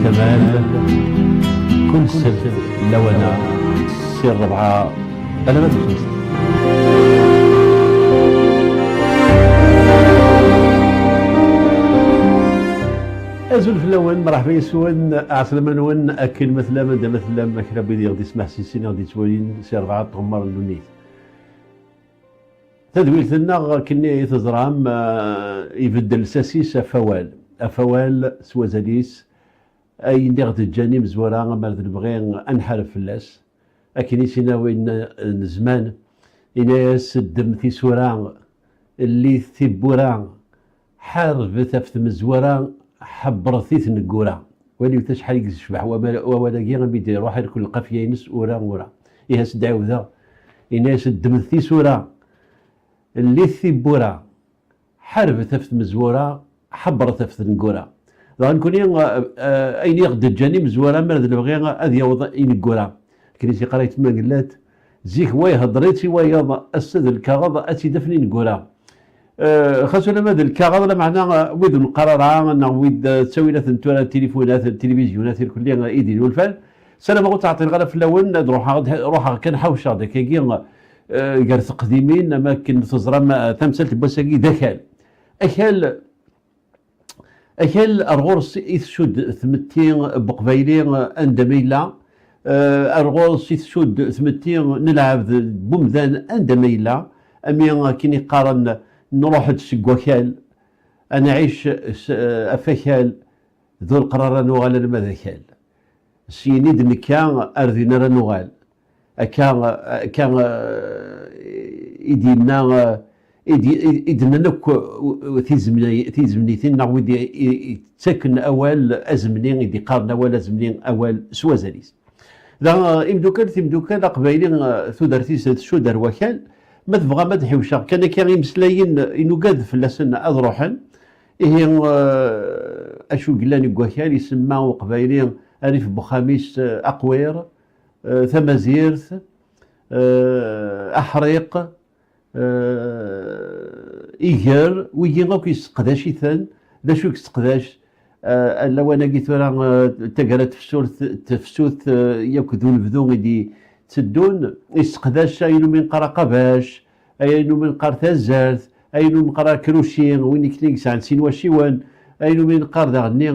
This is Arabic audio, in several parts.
كمال كل سبت لونا سير ربعة أنا ما بخمسة. أزول في اللون مرحبا يسون عسلامة نون أكل مثلا من دا مثلا ما كنا بيدي غدي يسمح سيسين غدي تولين سير ربعة تغمر اللونيت تدويل لنا كني تزرام يبدل ساسيس أفوال سوازاليس أي نغد الجاني مزورا مرد نبغي أنحرف فلاس أكني سينا وين زمان إناس الدم في سوران اللي ثبورا حارب ثفت مزورا حبرثيث نقورا ولي تشحال يشبح وولاقي غنبيدي روح كل قفيه ينس ورا يهاس دعوذا إناس الدم في سورا اللي ثبورا حارب ثفت مزورا حبر ثفت نقورا غنكون اين يغد الجاني مزورا مرد نبغي هذه يوضع ينقورا كنيسي قريت ما قلات زيك واي هضريتي واي السد الكاغض اتي دفني نقورا خاصنا ماذا الكاغض معناه ويد القرار ويد تسوي لها التليفونات التلفزيونات كلها ايدي والفال سلام قلت تعطي الغلا في اللون روح كان حوش هذاك كي قال قديمين اماكن تزرم تمثل بوساقي ذكال أكل أرغورس إثشود ثمتين بقبيلين أندميلا أرغورس إثشود ثمتين نلعب بومذان أندميلا أمي كيني قارن نروح تسقوكال أنا عيش أفكال ذو القرار نوغال أنا ماذا كال سينيد نكان أرذينا نوغال كان إدينا إذن نك تيزمنيتين نعود تسكن أول أزمنين إذا قارن أول أزمنين أول سوازاليس. ذا إمدوكال قبايلين ثودرتيس شو دار وكال ما تبغى ما تحوشا كان يمسلاين إنو قاد في اللسن أذروحا إيه أشو قلاني وكال يسمى قبايلين أريف بوخاميس أقوير ثمازيرث أحريق إيجار ويجي غاك يسقداش يثان ذا شو يسقداش لو أنا قلت ورا تقرأت تفسوث ياكدون بدون يدي تسدون يسقداش أينو من قرا قباش أينو من قرا تازارث أينو من قرا كروشين وين كليكس عن سين وشيوان أينو من قرا دغني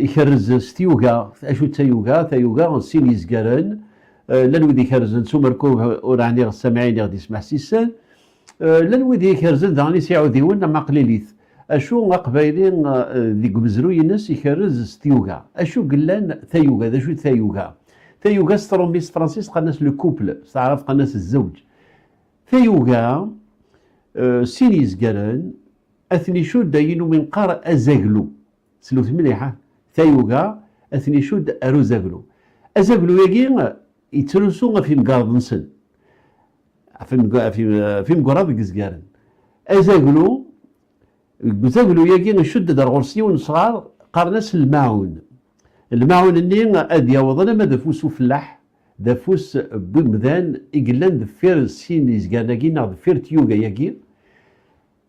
يخرز ستيوغا أشو تايوغا سين يزقرن لن ودي كرزن سومركوب وراني السامعين غادي يسمع سيسان لن ودي كرزن داني سيعوديون ما قليليث اشو قبايلين ذي قمزرو ينس يكرز ستيوغا اشو قلان ثايوغا ذا شو ثايوغا سترومبيس فرانسيس قالناس لو كوبل تعرف قالناس الزوج ثايوغا سينيز قالن اثني شو داينو من قار ازاغلو سلوث مليحه ثايوغا اثني شو اروزاغلو ازاغلو يجي يترسون في مقارنسن في مقراب قزقارن ازاقلو يجي نشد الغرسيون صغار قارناس الماعون اللي ادي يوضنا ما دفوسو فلاح دفوس بمذان اقلان دفير السين يزقاناكينا دفير تيوغا يجي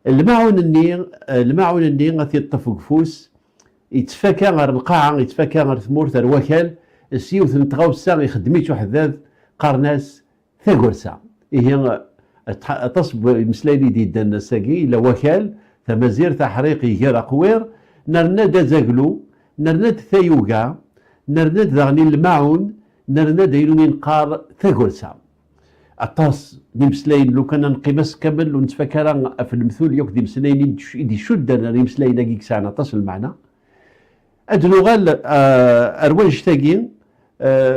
الماعون اللي غادي يطفق فوس يتفاكى غير القاعه يتفاكى غير ثمورت الوكال السيوث نتغاوسا يخدميت وحداد قارناس ثاقورسا هي تصب مسلايلي ديدا النساقي إلا وكال ثمازير تحريق يجير أقوير نرناد زاقلو نرناد ثايوغا نرناد ذغني الماعون نرناد يلومين قار ثاقورسا الطاس دي مسلاين لو كان نقيمس كامل ونتفكر في المثول يوك دي مسلاين يدي شد انا دي مسلاين دقيق ساعه تصل المعنى ادلوغال ارواج تاقين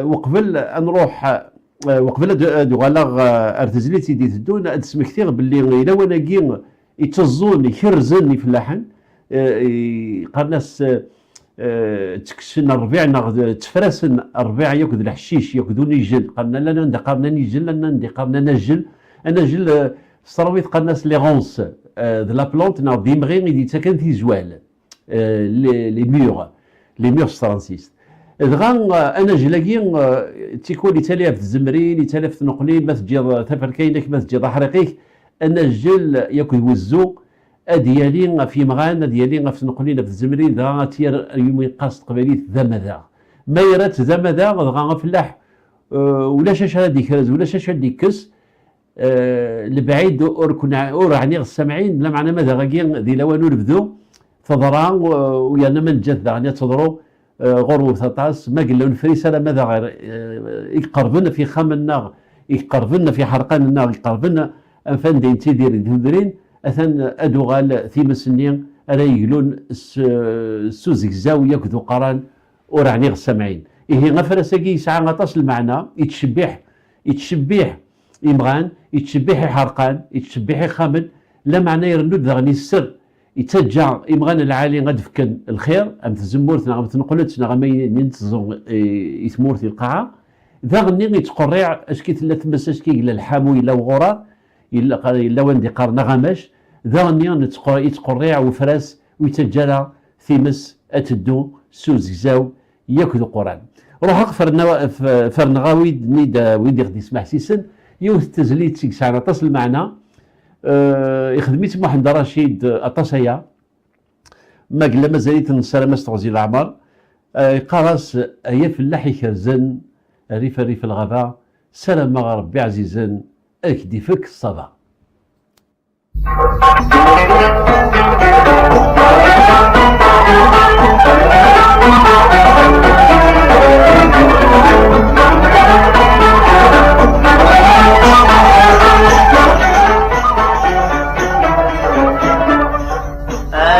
وقبل نروح وقبل دوغالاغ ارتزليتي دي تدون ادسمكتيغ باللي الا وانا كي يتزون يكرزني في اللحن قالناس تكسن الربيع ناخذ تفرسن الربيع ياكل الحشيش ياكلون يجل قالنا لا ندقرنا نيجل لنا ندقرنا نجل انا جل صراويت قالناس لي غونس دو لا بلونت نا ديمغي دي تاكن في زوال لي ميور فرانسيس دغا انا جلاكي تيكون يتالف الزمرين يتالف نقلين ما تجي ثفركينك ما تجي حريقيك انا الجل ياكل وزو ديالي في مغان ديالي في نقلين في الزمرين دغا تير يوم قاصد قبيليت ذا مذا ما يرات ذا مذا دغا فلاح ولا شاش هادي كرز ولا شاش هادي كس البعيد اور كنا اور عني السامعين بلا معنى ماذا غاكين ذي لوانو نبذو تضرا ويانا من جد غني تضرو غرو ثطاس ما قلنا نفريس على ماذا غير يقربنا في خامنا يقربنا في حرقان النار يقربنا انفان تيدير دين اثن ادوغال ثيم سنين راه يقولون السوزك زاويه كذو قران ورعني السامعين إيه غفرساكي يسعى غطاس المعنى يتشبح يمغان يتشبح حرقان يتشبح خامن لا معنى يرنود ذغني السر يتجع يمغان العالي غد فكن الخير ام تزمورت نغم تنقلت نغم ينتظم يثمورت القاعه ذا غني يتقرع اشكي لا تمس اشكي الا الحامو الا وغورا الا وندي قرنا غماش ذا غني يتقرع وفراس ويتجرى ثيمس اتدو سوزكزاو ياكل القران روح اقفر فرنغاوي نيدا ويدي غدي يسمح سيسن يوث تزليت سيكسان اطاس المعنى يخدميت محمد رشيد اطاسيا ما قال مازاليت نسالم استغزي العمر قراس هي فلاح يكرزن ريف الغابه سلام ربي عزيزا اكدي فك الصبا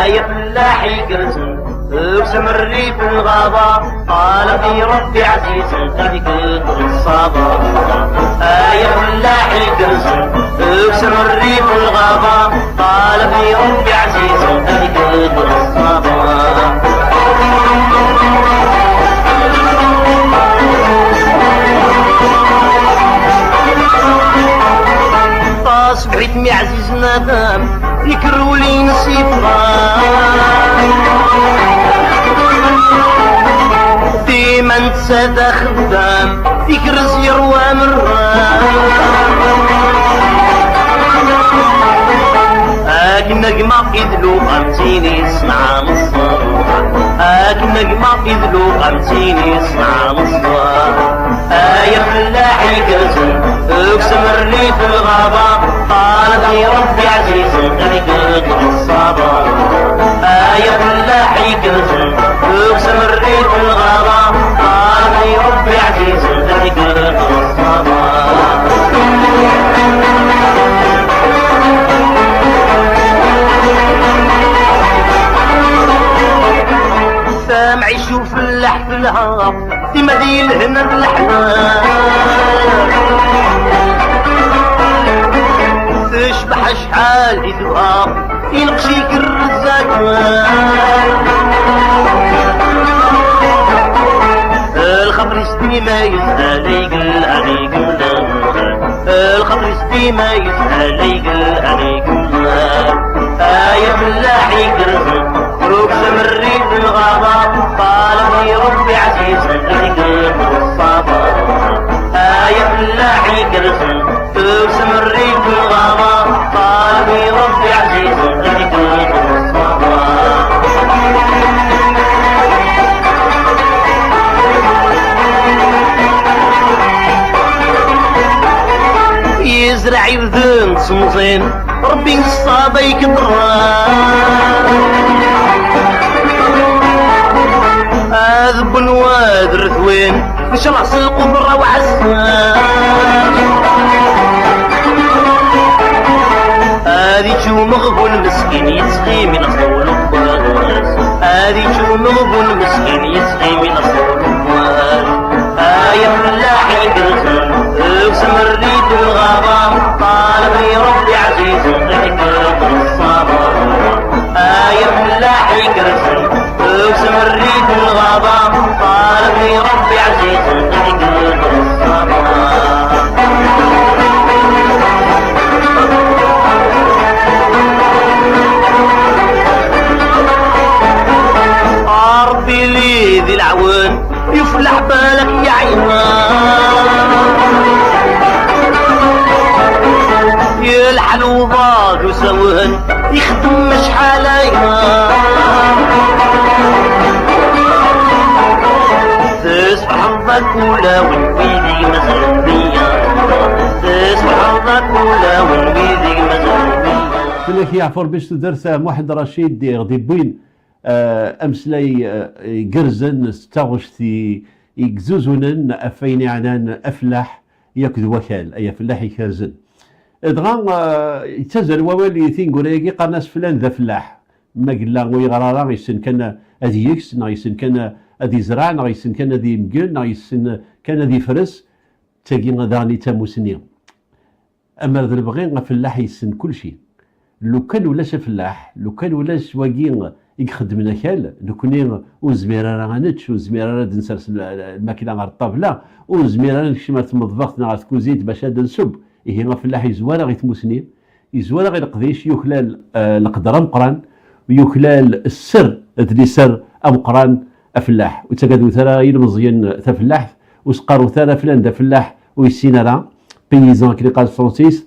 يا فلاحي كرزن اقسم الريف الغابة قال في ربي عزيز خليك الصابة يا فلاحي كرزن اقسم الريف الغابة قال في ربي عزيز خليك الصابة صبحت مي عزيز ندم يكروا لي نصيفها ديما نتسادى خدام يكرز يروى نجمة يدلو قمتيني صنع مصر نجمة يدلو قمتيني صنع مصر يا فلاحي كرزن اقسم الريف الغابة قال في ربي عزيز خليك الصابة يا فلاحي كرزن اقسم الريف الغابة قال في ربي عزيز خليك الصابة سامع يشوف اللح في الهرب في مدينة هنا بالحنان تشبح شحال يدوها ينقشيك الرزاق الخبر يسدي ما يسهل يقل عليكم الخبر يسدي ما يسهل يقل عليكم يا فلاحي كرزن اقسم الريف الغابة قال في ربي عزيز خليك الصابة يا فلاحي كرزن اقسم الريف الغابة قال في ربي عزيز خليك الصابة يزرع يبذن صمصين ربي الصابة يكبران هذب الواد رثوين مش رأس القبرة وعسان هذي شو مغبون مسكين يسقي من أصول الضال هذي شو مغبون مسكين يسقي من أصول الضال يا فلاحي كرزن اقسم الريف الغابة قال في ربي عزيز خليك الصابة يا فلاحي كرزن اقسم الريف الغابة قال في ربي عزيز خليك الصابة ربي لي ذي العوان يفلح بالك يا عينان يلحن وضاد وسوهن يخدم شحال حظك ولا والويدي مزغبية حظك ولا والويدي مزغبية. فلك يعفر باش تدرس محمد رشيد غدي بوين امسلاي قرزن ستاغشتي يكزوزونن افين عنان افلاح ياكد وكال اي فلاح يكرزن دغا يتزل ووالي ثين قرايقي قرناس فلان ذا فلاح ما قلنا ويغرارا يسن كان هذي يكس يسن كان هذي زرع يسن كان هذي مقل يسن كان هذي فرس تاقي داني تاموسني اما ذا البغي فلاح يسن كل شيء لو كان ولاش فلاح لو كان ولاش واقي يخدم كال لو كني وزميرة غنتش وزميرة نسرس الماكينة على الطابلة وزميرة نكشي ما المطبخ ناع كوزيت باش هذا نسب إيه فلاح يزوار غي تموسني يزوار غي القضيش يخلال القدر مقران ويخلال السر اللي سر مقران افلاح وتقادو ثرا يلمزيان تفلاح وسقارو ثرا فلان دا فلاح ويسينا بيزان كي قال فرانسيس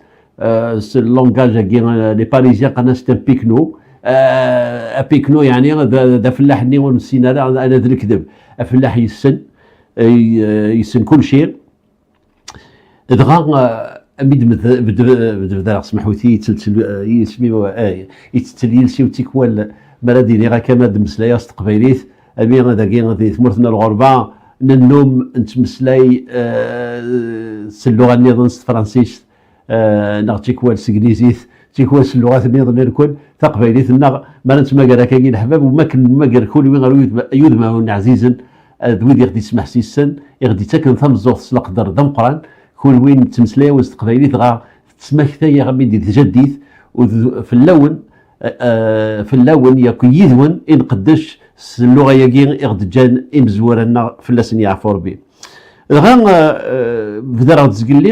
اللونغاج لي باريزيان قالنا سيت ان بيكنو بيكنو يعني دا فلاح نيون مسينا انا ذا الكذب فلاح يسن كل شيء دغا اميد بدا سمحوا لي يسميو يتسليل شي وتيكوال مراديني غا كما دمسلايا استقبيليت امي غادي غادي ثمرتنا الغربه ننوم نتمسلاي اللغه النظام فرنسيس نغتيكوال سكليزيت تيكوال اللغات النظام الكل تقبيليت ما نتما قال كاين الحباب وما كان ما قال كل وين غير يود ما عزيزا ذوي غادي تسمح سيسن غادي تاكل ثم زوخ القدر ذم قران كل وين تمسلاي واستقبيليت غا تسمح حتى غادي تجديد وفي اللون ياكو يذون ان قدش اللغه ياكي غدجان امزورنا فلاسن يعفور بي غا بدا راه تزقلي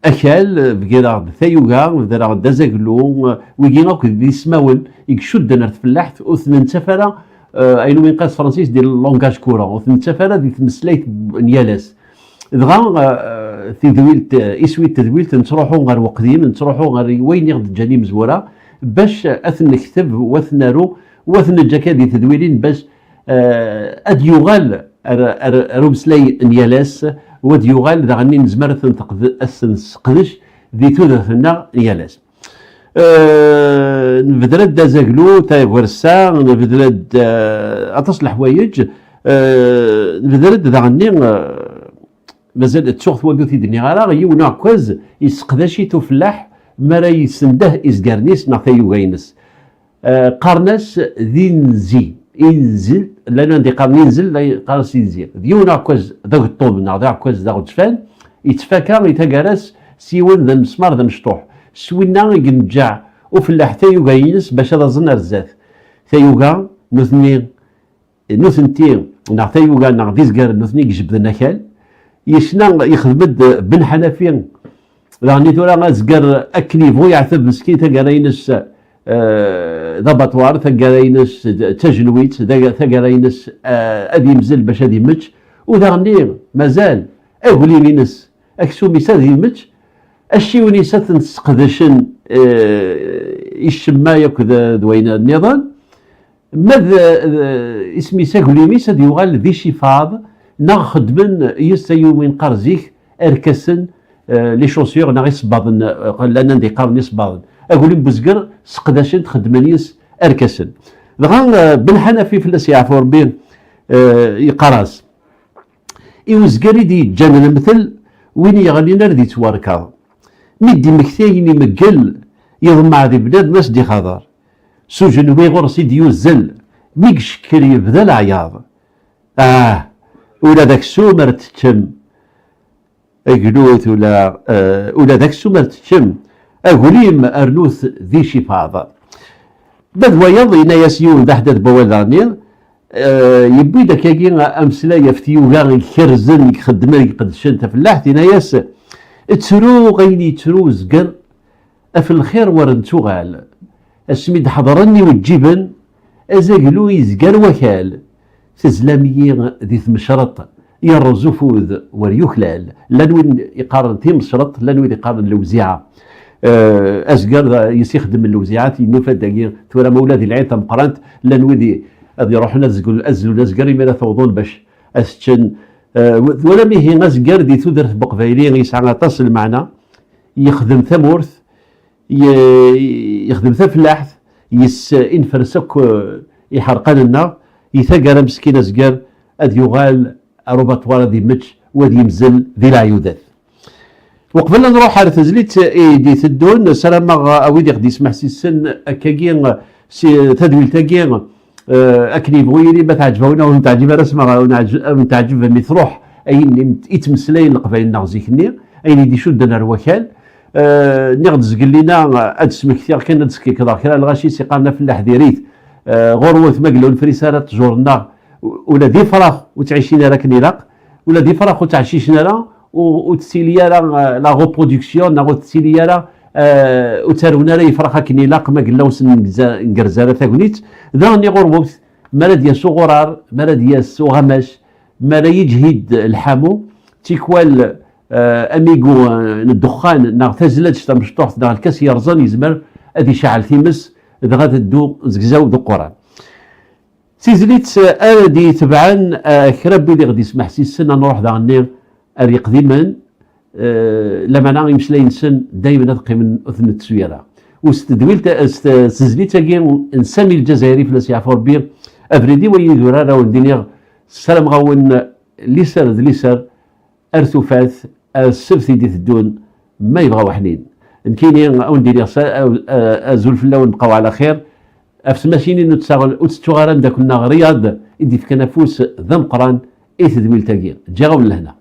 اكل بكذا ثيوغا بدا راه دازاكلو ويجينا كي يسماون يشد نرت فلاحت وثمن سفره اينو من قاس فرنسيس ديال لونغاج كورا وثمن سفره ديال تمسلايت نيالاس دغا تدويلت اسوي تدويلت نتروحوا غير وقديم نتروحوا غير وين يغد جاني مزوره باش اثن نكتب واثنارو واثن الجاكادي تدويلين باش اد يغال روبسلاي نيالاس ود يغال دغني نزمر تنتقد اسنسقدش ذي تودثنا نيالاس نبدلت دازاكلو تاي ورسا نبدلت اتصل الحوايج نبدلت دغني مازال تشوف وقت يدني غالا يونا كوز يسقداشي تو فلاح ما راه يسنده ازكارنيس نعطي يوغينس قارناس ذي نزي ينزل لان عندي قارن ينزل قارس ينزل ديونا كوز ذاك الطوب نعطي كوز ذاك التفان يتفاكا يتقارس سيون ذا المسمار ذا مشطوح سوينا ينجع وفلاح تا يوغينس باش هذا زنر الزات تا يوغا نوثنتي نعطي يوغا نعطي زكار نوثني يجبد النكال يشنا يخدم بن حنفي راني تورا زكر اكنيفو يعتب مسكين تاكارينس ضبطوار تاكارينس تجلويت تاكارينس ادي مزل باش ادي متش وذا مازال اغلي مينس اكسومي سادي متش الشيوني ساتنسقدشن الشما ياكذا دوينا النظام ماذا اسمي ساكولي ميس هذا يغال ذي شفاض ناخد من يومين قرزيك اركسن لي شوسيور ناغي صباضن لان ندي قارن صباضن اقول بزقر سقداشن تخدمنيس اركسن دغا بالحنفي فلاس يعفو ربي يقراس يوزقري دي جان المثل وين يغنينا ردي تواركا مدي مكتايني مقل يضمع ذي بلاد ناس دي خضر سجن ويغرسي ديوزل ميكش كري يبدا العياض ولا ذاك سومر تتشم اقلوث ولا ذاك سومر تتشم اقوليم ارنوث ذي شفاض بدوا يضينا ياسيون دحدث بوالانير يبي داك ياكي امسلا يفتيو غير يكرزن يخدم يقدشن تفلاح تينا ياس ترو غيني ترو زقر في الخير ورن تغال اسمي حضرني والجبن ازاقلو يزقر وكال تزلامي ذي ثمشرط يرزو فوذ وريخلال لانوين يقارن ثي مشرط لانوين يقارن لوزيعه ازقر يستخدم اللوزيعات ينوفا داكي تورا مولادي العين تمقرانت لان وذي غادي يروحوا ازلوا الازقر ما توضون باش استشن ولا ميه ازقر دي تودرت بقبايلي يسعى تصل المعنى يخدم ثمورث يخدم ثفلاحث ينفرسك يحرقان النار يثقر مسكين ازقر اد يغال ربط ورا دي متش ودي يمزل ذي العيودات. وقبل نروح على تزليت دي تدون سلام اويدي غدي يسمح سي السن كاكين تدويل تاكين اكني بغيري ما تعجبونا ونتعجب رسمه ونتعجب مي تروح اي يتمسلاين القبائل نغزيكني اي دي شد انا الوكال نغد زقلينا ادسم كثير كان ندسكي كذا كرا الغاشي سيقامنا في الحديريت غروث مقلون فريساره جورنا ولا دي فراغ وتعيشينا راك نيلاق ولا دي فراغ وتعشيشنا لا وتسيليا لا ريبرودكسيون لا تسيليا لا وتارونا لا يفرخ كني لاق ما قلاوس نقرزاله تاكونيت ذا ني غربوت مالا ديال صغرار مالا ديال صغماش مالا يجهد الحامو تيكوال اميغو الدخان نا تزلج تا مشطوح دا الكاس يرزان يزمر ادي شعل تيمس اذا غادي دو زكزاو دو قران سيزليت ادي تبعا كربي اللي غادي يسمح سي السنه نروح دا النير ادي قديما لما انا يمشي ينسن دائما ادقي من اذن التسويره واستدويلت سزليت نسمي الجزائري في الاسياف بير افريدي ويدورا راه الدنيا السلام غاون ليسر ارتفاث السبثي دي الدون ما يبغى حنين نكيني او ندير ازول في اللون نبقاو على خير افسماشيني نتساغل وتستغارن داك كنا رياض يدي في كنافوس ذم قران اي تدويل تاكي جاو من لهنا.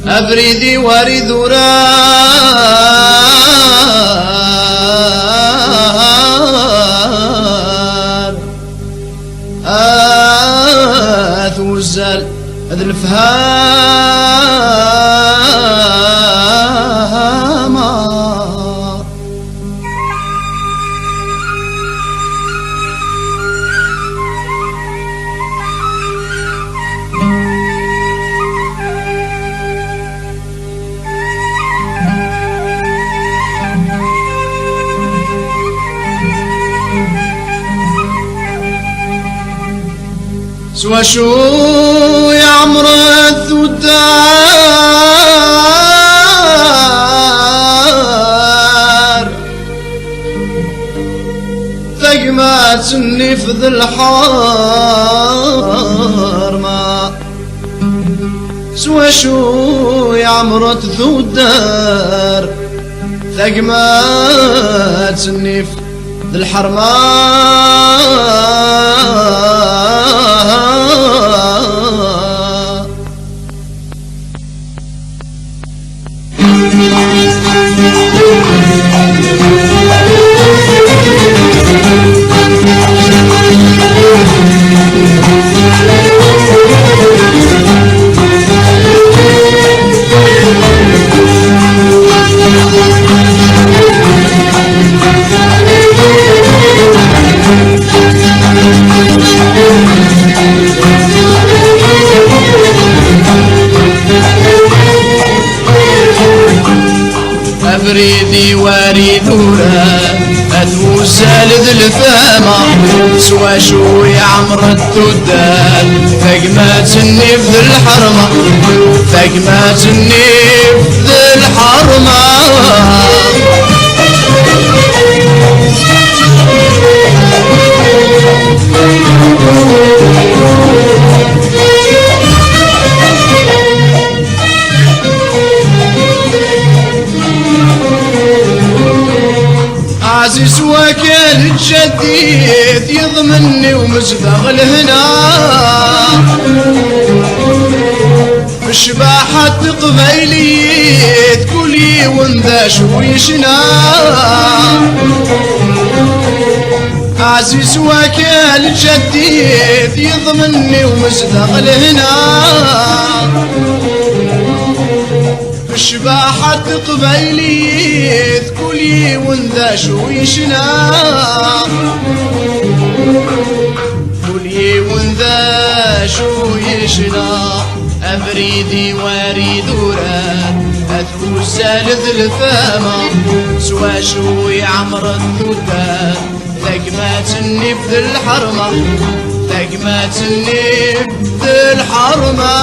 أبردي ورد رار أثوزل هذا الفهام سوى شو يعمر الثدار ثقمات النفذ الحارمة سوى شو يعمر الثدار ثقمات النفذ الحرمان أفريدي واريدورا أتوسال ذي الفامة سوى شو يعمر التدال ثقمات النيف ذي الحرمة ثقمات النيف ذي الحرمة عزيز وكان الجديد يضمني ومزدغل هنا بشباحة قبيلية كلي ونداش ويشنا عزيز وكال الجديد يضمني ومزدغل هنا بشباحة قبيلية كلي ونداش ويشنا كلي ونداش ويشنا أبريدي واريد وراد أدفو سالد الفامة سوا شوي عمر الثوتات ثقمات النبذ الحرمة ثقمات النبذ الحرمة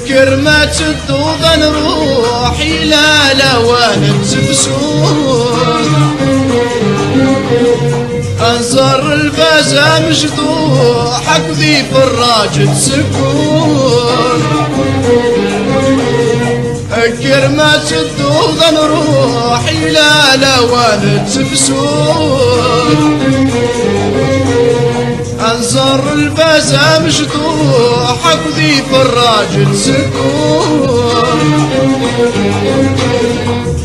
كرمات الدوضة نروحي لا لوان تفسود انصر الفازة مجدوح اكذي فراج تسكون كرمات الدوضة نروحي لا لوان تفسود انصر الفازة مجدوح اكذي فراج تسكون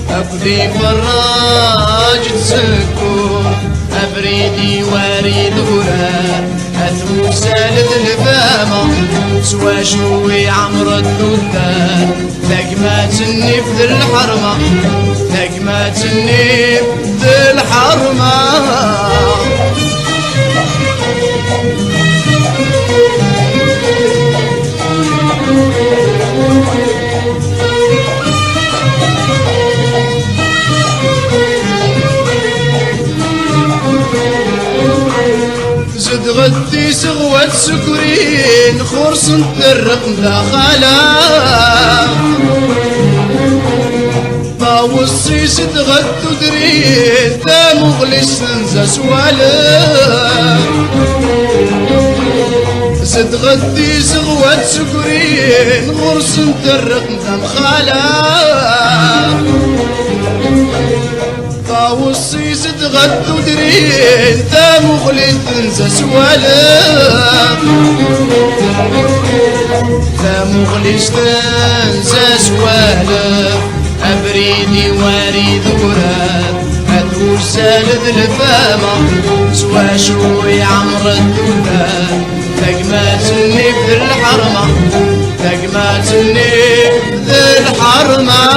اكذي فراج تسكون ابريدي واريد وراد اثو سالد الفامة سوا شوي عمر الدودات ثقمات النبذ الحرمة ثقمات النبذ الحرمة زد غدي سغوة سكرين خرص ترق داخلا طاوصي زد غد درين تا مغلس ننزا سوالا زد غدي سغوة سكرين خرص ترق داخلا طاوصي زد غد ودرين تا مغلي تنسى سوالا تا مغلي تنسى سوالا أبريدي واريد وراد أدور سالد الفامة سوا شوي عمر الدودات ثقمات النبذ الحرمة ثقمات النبذ الحرمة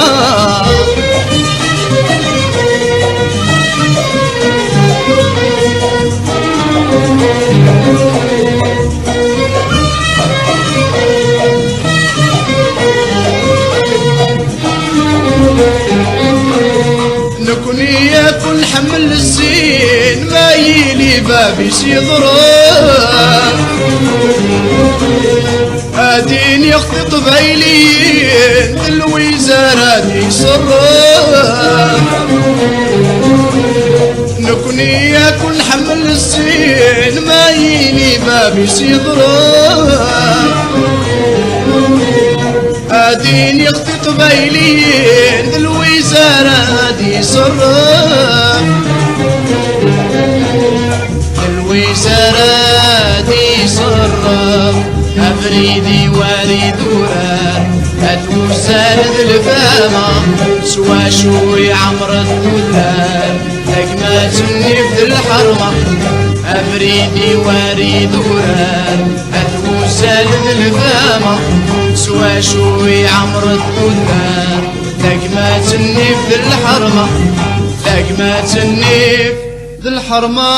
نكوني يكون حمل الزين ما يلي بابي سيضرب ادين يخفي قبيلين الوزارة دي صرف نكوني يكون حمل الزين ما يلي بابي سيضرب ادين يخفي قبيلين الوزارة دي صرف الوزارة دي صرف أبريدي واريد وراد أدور سالد الفامة سوا شوي عمر الدودات ثقمات النبذ الحرمة أبريدي واريد وراد أدور سالد الفامة سوا شوي عمر الدودات ثقمات النبذ الحرمة ثقمات النبذ الحرمة